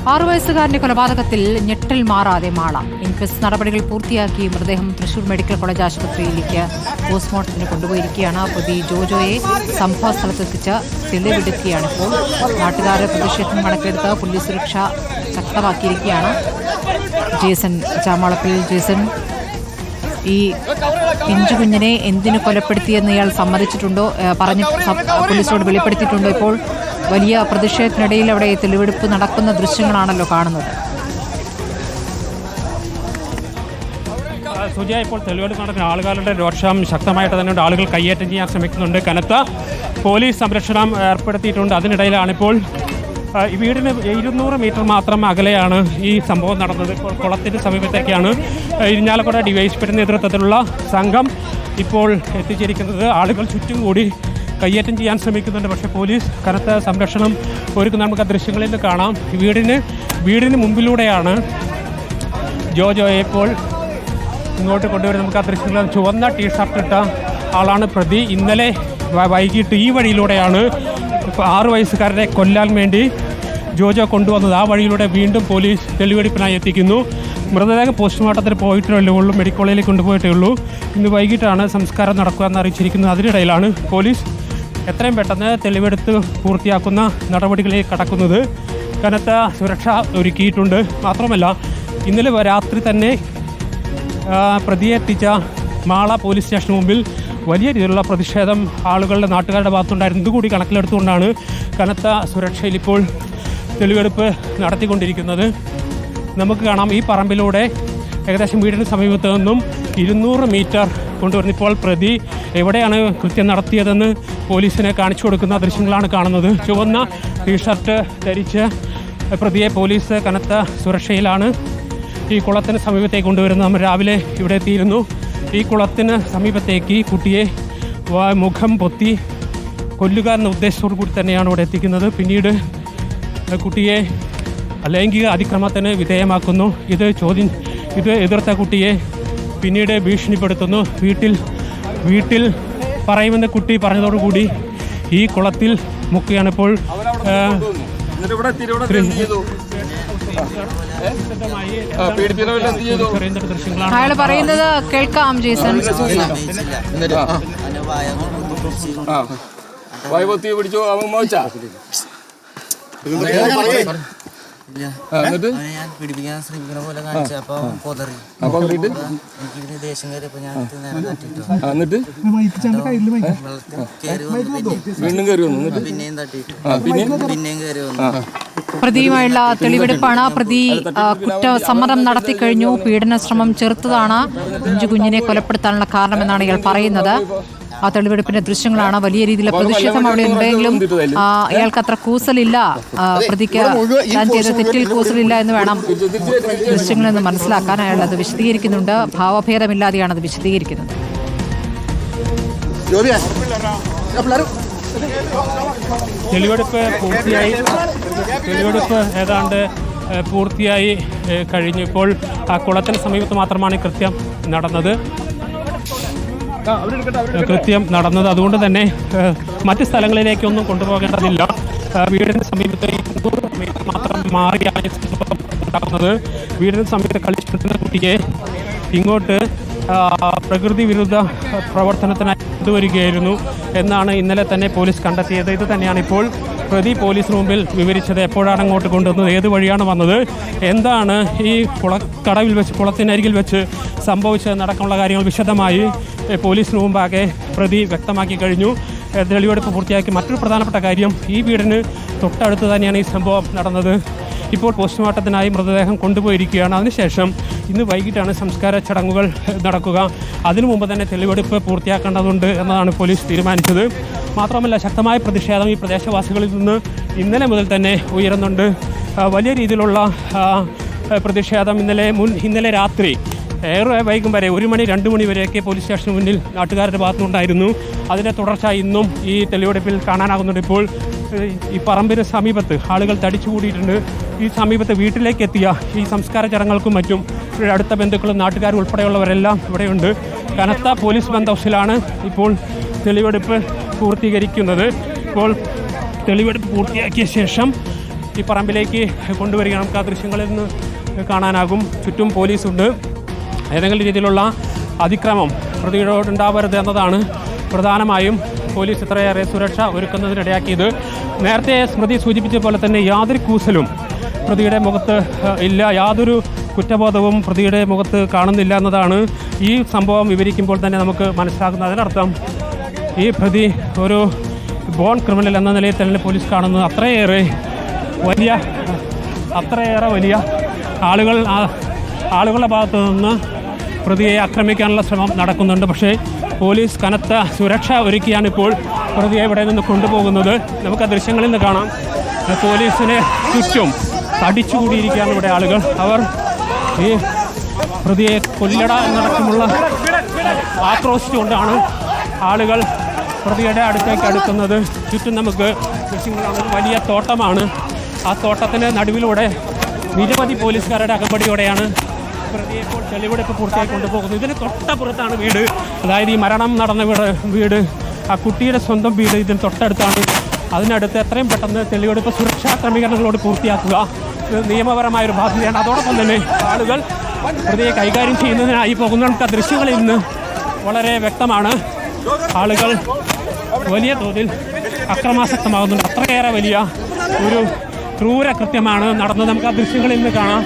6 വയസ്സുകാരന്റെ കൊലപാതകത്തിൽ ഞെട്ടൽ മാറാതെ മാള. ഇൻക്വസ്റ്റ് നടപടികൾ പൂർത്തിയാക്കി മൃതദേഹം തൃശൂർ മെഡിക്കൽ കോളേജ് ആശുപത്രിയിലേക്ക് പോസ്റ്റ്മോർട്ടത്തിന് കൊണ്ടുപോയിരിക്കുകയാണ്. പ്രതി ജോജോയെ സംഭവ സ്ഥലത്തെത്തിച്ച് തെളിവെടുക്കുകയാണ്. ഇപ്പോൾ നാട്ടുകാരുടെ പ്രതിഷേധം കണക്കെടുത്ത് പോലീസ് സുരക്ഷ ശക്തമാക്കിയിരിക്കുകയാണ്. ജേസൺ ചാമാളപ്പിൽ. ജേസൺ, ഈ പിഞ്ചു കുഞ്ഞിനെ എന്തിനു കൊലപ്പെടുത്തിയെന്ന് ഇയാൾ സമ്മതിച്ചിട്ടുണ്ടോ? പോലീസിനോട് വെളിപ്പെടുത്തിയിട്ടുണ്ടോ? ഇപ്പോൾ വലിയ പ്രതിഷേധത്തിനിടയിൽ അവിടെ തെളിവെടുപ്പ് നടക്കുന്ന ദൃശ്യങ്ങളാണല്ലോ കാണുന്നത്. സുജയ, ഇപ്പോൾ തെളിവെടുപ്പ് നടക്കുന്ന ആളുകളുടെ രോഷം ശക്തമായിട്ട് തന്നെയുണ്ട്. ആളുകൾ കയ്യേറ്റം ചെയ്യാൻ ശ്രമിക്കുന്നുണ്ട്. കനത്ത പോലീസ് സംരക്ഷണം ഏർപ്പെടുത്തിയിട്ടുണ്ട്. അതിനിടയിലാണിപ്പോൾ ഈ വീടിന് 200 മീറ്റർ മാത്രം അകലെയാണ് ഈ സംഭവം നടന്നത്. ഇപ്പോൾ കുളത്തിന് സമീപത്തേക്കാണ് ഇരിഞ്ഞാലക്കുട ഡിവൈഎസ്പിയുടെ നേതൃത്വത്തിലുള്ള സംഘം ഇപ്പോൾ എത്തിച്ചിരിക്കുന്നത്. ആളുകൾ ചുറ്റും കൂടി കയ്യേറ്റം ചെയ്യാൻ ശ്രമിക്കുന്നുണ്ട്. പക്ഷേ പോലീസ് കനത്ത സംരക്ഷണം ഒരുക്കുന്ന നമുക്ക് ആ ദൃശ്യങ്ങളിൽ നിന്ന് കാണാം. വീടിന് മുമ്പിലൂടെയാണ് ജോജോയെ ഇപ്പോൾ ഇങ്ങോട്ട് കൊണ്ടുവരുന്നത്. നമുക്ക് ആ ദൃശ്യങ്ങൾ ചുവന്ന ടീഷർട്ട് ഇട്ട ആളാണ് പ്രതി. ഇന്നലെ വൈകിട്ട് ഈ വഴിയിലൂടെയാണ് 6 വയസ്സുകാരനെ കൊല്ലാൻ വേണ്ടി ജോജോ കൊണ്ടുവന്നത്. ആ വഴിയിലൂടെ വീണ്ടും പോലീസ് തെളിവെടുപ്പിനായി എത്തിക്കുന്നു. മൃതദേഹം പോസ്റ്റ്മോർട്ടത്തിന് പോയിട്ടേ ഉള്ളൂ, മെഡിക്കൽ കോളേജിലേക്ക് കൊണ്ടുപോയിട്ടേ ഉള്ളൂ. ഇന്ന് വൈകിട്ടാണ് സംസ്കാരം നടക്കുക എന്ന് അറിയിച്ചിരിക്കുന്നത്. അതിനിടയിലാണ് പോലീസ് എത്രയും പെട്ടെന്ന് തെളിവെടുത്ത് പൂർത്തിയാക്കുന്ന നടപടികളിലേക്ക് കടക്കുന്നത്. കനത്ത സുരക്ഷ ഒരുക്കിയിട്ടുണ്ട്. മാത്രമല്ല ഇന്നലെ രാത്രി തന്നെ പ്രതിയെ എത്തിച്ച മാള പോലീസ് സ്റ്റേഷന് മുമ്പിൽ വലിയ രീതിയിലുള്ള പ്രതിഷേധം നാട്ടുകാരുടെ ഭാഗത്തുണ്ടായിരുന്നു. ഇതുകൂടി കണക്കിലെടുത്തുകൊണ്ടാണ് കനത്ത സുരക്ഷയിൽ ഇപ്പോൾ തെളിവെടുപ്പ് നടത്തിക്കൊണ്ടിരിക്കുന്നത്. നമുക്ക് കാണാം, ഈ പറമ്പിലൂടെ ഏകദേശം വീടിന് സമീപത്ത് നിന്നും 200 മീറ്റർ കൊണ്ടുവരുന്ന ഇപ്പോൾ പ്രതി എവിടെയാണ് കൃത്യം നടത്തിയതെന്ന് പോലീസിനെ കാണിച്ചു കൊടുക്കുന്ന ദൃശ്യങ്ങളാണ് കാണുന്നത്. ചുവന്ന ടീഷർട്ട് ധരിച്ച് പ്രതിയെ പോലീസ് കനത്ത സുരക്ഷയിലാണ് ഈ കുളത്തിന് സമീപത്തേക്ക് കൊണ്ടുവരുന്നത്. നമ്മൾ രാവിലെ ഇവിടെ എത്തിയിരുന്നു. ഈ കുളത്തിന് സമീപത്തേക്ക് കുട്ടിയെ മുഖം പൊത്തി കൊല്ലുക എന്ന ഉദ്ദേശത്തോടു കൂടി തന്നെയാണ് ഇവിടെ എത്തിക്കുന്നത്. പിന്നീട് കുട്ടിയെ ലൈംഗിക അതിക്രമത്തിന് വിധേയമാക്കുന്നു. ഇത് എതിർത്ത കുട്ടിയെ പിന്നീട് ഭീഷണിപ്പെടുത്തുന്നു. വീട്ടിൽ പറയുമെന്ന് കുട്ടി പറഞ്ഞതോടുകൂടി ഈ കുളത്തിൽ മുക്കുകയാണ്. ഇപ്പോൾ അയാൾ പറയുന്നത് കേൾക്കാം. ജേസൺ, പിടിച്ചോ അവൻ മോച്ചാ പിടിപ്പിക്കാൻ ശ്രമിക്കുന്ന പോലെ കാണിച്ചു. അപ്പൊ പൊതറി എനിക്ക് ദേഷ്യം കയറിയപ്പോ ഞാൻ വീണ്ടും കയറി വന്നു. പിന്നെയും തട്ടിയിട്ടു. പിന്നെയും കയറി വന്നു. പ്രതിയുമായുള്ള തെളിവെടുപ്പാണ്. പ്രതി കുറ്റസമ്മതം നടത്തി കഴിഞ്ഞു. പീഡന ശ്രമം ചെറുത്തതാണ് പിഞ്ചു കുഞ്ഞിനെ കൊലപ്പെടുത്താനുള്ള കാരണമെന്നാണ് ഇയാൾ പറയുന്നത്. ആ തെളിവെടുപ്പിന്റെ ദൃശ്യങ്ങളാണ്. വലിയ രീതിയിലുള്ള പ്രതിഷേധം അവിടെ ഉണ്ടെങ്കിലും അയാൾക്ക് അത്ര കൂസലില്ല. പ്രതിക്ക് താൻ ചെയ്ത തെറ്റിൽ കൂസലില്ല എന്ന് വേണം ദൃശ്യങ്ങളിൽ നിന്ന് മനസ്സിലാക്കാൻ. അയാൾ അത് വിശദീകരിക്കുന്നുണ്ട്. ഭാവഭേദമില്ലാതെയാണ് അത് വിശദീകരിക്കുന്നത്. തെളിവെടുപ്പ് ഏതാണ്ട് പൂർത്തിയായി കഴിഞ്ഞു. ഇപ്പോൾ ആ കുളത്തിന് സമീപത്ത് മാത്രമാണ് കൃത്യം നടന്നത്. അതുകൊണ്ട് തന്നെ മറ്റ് സ്ഥലങ്ങളിലേക്കൊന്നും കൊണ്ടുപോകേണ്ടതില്ല. വീടിന് സമീപത്ത് 200 മീറ്റർ മാത്രം മാറിയാണ് സംഭവം ഉണ്ടാകുന്നത്. വീടിന് സമീപത്ത് കളിച്ചിട്ടുന്ന കുട്ടിയെ ഇങ്ങോട്ട് പ്രകൃതി വിരുദ്ധ പ്രവർത്തനത്തിനായി കൊണ്ടുവരികയായിരുന്നു എന്നാണ് ഇന്നലെ തന്നെ പോലീസ് കണ്ടെത്തിയത്. ഇത് തന്നെയാണ് ഇപ്പോൾ പ്രതി പോലീസിന് മുമ്പിൽ വിവരിച്ചത്. എപ്പോഴാണ് അങ്ങോട്ട് കൊണ്ടുവന്നത്, ഏത് വഴിയാണ് വന്നത്, എന്താണ് ഈ കുളത്തിനരികിൽ വെച്ച് സംഭവിച്ചതെന്നടക്കമുള്ള കാര്യങ്ങൾ വിശദമായി പോലീസിന് മുമ്പാകെ പ്രതി വ്യക്തമാക്കി കഴിഞ്ഞു. തെളിവെടുപ്പ് പൂർത്തിയാക്കി. മറ്റൊരു പ്രധാനപ്പെട്ട കാര്യം, ഈ വീടിന് തൊട്ടടുത്ത് തന്നെയാണ് ഈ സംഭവം നടന്നത്. ഇപ്പോൾ പോസ്റ്റ്മോർട്ടത്തിനായി മൃതദേഹം കൊണ്ടുപോയിരിക്കുകയാണ്. അതിനുശേഷം ഇന്ന് വൈകിട്ടാണ് സംസ്കാര ചടങ്ങുകൾ നടക്കുക. അതിനു മുമ്പ് തന്നെ തെളിവെടുപ്പ് പൂർത്തിയാക്കേണ്ടതുണ്ട് എന്നതാണ് പോലീസ് തീരുമാനിച്ചത്. മാത്രമല്ല ശക്തമായ പ്രതിഷേധം ഈ പ്രദേശവാസികളിൽ നിന്ന് ഇന്നലെ മുതൽ തന്നെ ഉയരുന്നുണ്ട്. വലിയ രീതിയിലുള്ള പ്രതിഷേധം ഇന്നലെ രാത്രി ഏറെ വൈകും വരെ 1 മണി 2 മണി വരെയൊക്കെ പോലീസ് സ്റ്റേഷന് മുന്നിൽ നാട്ടുകാരുടെ ഭാഗത്തുനിന്നുണ്ടായിരുന്നു. അതിൻ്റെ തുടർച്ച ഇന്നും ഈ തെളിവെടുപ്പിൽ കാണാനാകുന്നുണ്ട്. ഇപ്പോൾ ഈ പറമ്പിന് സമീപത്ത് ആളുകൾ തടിച്ചുകൂടിയിട്ടുണ്ട്. ഈ സമീപത്ത് വീട്ടിലേക്ക് എത്തിയ ഈ സംസ്കാര ചടങ്ങുകൾക്കും മറ്റും അടുത്ത ബന്ധുക്കളും നാട്ടുകാരും ഉൾപ്പെടെയുള്ളവരെല്ലാം ഇവിടെയുണ്ട്. കനത്ത പോലീസ് ബന്ദോബസ്തിലാണ് ഇപ്പോൾ തെളിവെടുപ്പ് പൂർത്തീകരിക്കുന്നത്. ഇപ്പോൾ തെളിവെടുപ്പ് പൂർത്തിയാക്കിയ ശേഷം ഈ പറമ്പിലേക്ക് കൊണ്ടുവരികയാണ്. നമുക്ക് ആ ദൃശ്യങ്ങളിൽ നിന്ന് കാണാനാകും. ചുറ്റും പോലീസുണ്ട്. ഏതെങ്കിലും രീതിയിലുള്ള അതിക്രമം പ്രതിയോടുണ്ടാവരുത് എന്നതാണ് പ്രധാനമായും പോലീസ് ഇത്രയേറെ സുരക്ഷ ഒരുക്കുന്നതിനിടയാക്കിയത്. നേരത്തെ സ്മൃതി സൂചിപ്പിച്ച പോലെ തന്നെ യാതൊരു കൂസലും പ്രതിയുടെ മുഖത്ത് ഇല്ല, യാതൊരു കുറ്റബോധവും പ്രതിയുടെ മുഖത്ത് കാണുന്നില്ല എന്നതാണ് ഈ സംഭവം വിവരിക്കുമ്പോൾ തന്നെ നമുക്ക് മനസ്സിലാക്കുന്നത്. അതിനർത്ഥം ഈ പ്രതി ഒരു ബോൺ ക്രിമിനൽ എന്ന നിലയിൽ തന്നെ പോലീസ് കാണുന്നത് അത്രയേറെ വലിയ ആളുകളുടെ ഭാഗത്തു നിന്ന് പ്രതിയെ ആക്രമിക്കാനുള്ള ശ്രമം നടക്കുന്നുണ്ട്. പക്ഷേ പോലീസ് കനത്ത സുരക്ഷ ഒരുക്കിയാണ് ഇപ്പോൾ പ്രതിയെ ഇവിടെ നിന്ന് കൊണ്ടുപോകുന്നത്. നമുക്ക് ആ ദൃശ്യങ്ങളിൽ നിന്ന് കാണാം. പോലീസിനെ ചുറ്റും തടിച്ചുകൂടിയിരിക്കുകയാണ് ഇവിടെ ആളുകൾ. അവർ ഈ പ്രതിയെ കൊല്ലട എന്നടക്കമുള്ള ആക്രോശിച്ചുകൊണ്ടാണ് ആളുകൾ പ്രതിയുടെ അടുത്തേക്ക് അടുക്കുന്നത്. ചുറ്റും നമുക്ക് ദൃശ്യങ്ങളാണ്. വലിയ തോട്ടമാണ്. ആ തോട്ടത്തിൻ്റെ നടുവിലൂടെ നിരവധി പോലീസുകാരുടെ അകമ്പടിയോടെയാണ് പ്രതിയെ ഇപ്പോൾ തെളിവെടുപ്പ് പൂർത്തിയായി കൊണ്ടുപോകുന്നത്. ഇതിന് തൊട്ടപ്പുറത്താണ് വീട്, അതായത് ഈ മരണം നടന്ന വീട്, ആ കുട്ടിയുടെ സ്വന്തം വീട് ഇതിന് തൊട്ടടുത്താണ്. അതിനടുത്ത് എത്രയും പെട്ടെന്ന് തെളിവെടുപ്പ് സുരക്ഷാ ക്രമീകരണങ്ങളോട് പൂർത്തിയാക്കുക നിയമപരമായൊരു ബാധ്യതയാണ്. അതോടൊപ്പം തന്നെ ആളുകൾ പ്രതിയെ കൈകാര്യം ചെയ്യുന്നതിനായി പോകുന്ന നമുക്ക് ആ ദൃശ്യങ്ങളിൽ നിന്ന് വളരെ വ്യക്തമാണ്. ആളുകൾ വലിയ തോതിൽ അക്രമാസക്തമാകുന്നുണ്ട്. അത്രയേറെ വലിയ ഒരു ക്രൂര കൃത്യമാണ് നടന്നത്. നമുക്ക് ആ ദൃശ്യങ്ങളിൽ നിന്ന് കാണാം.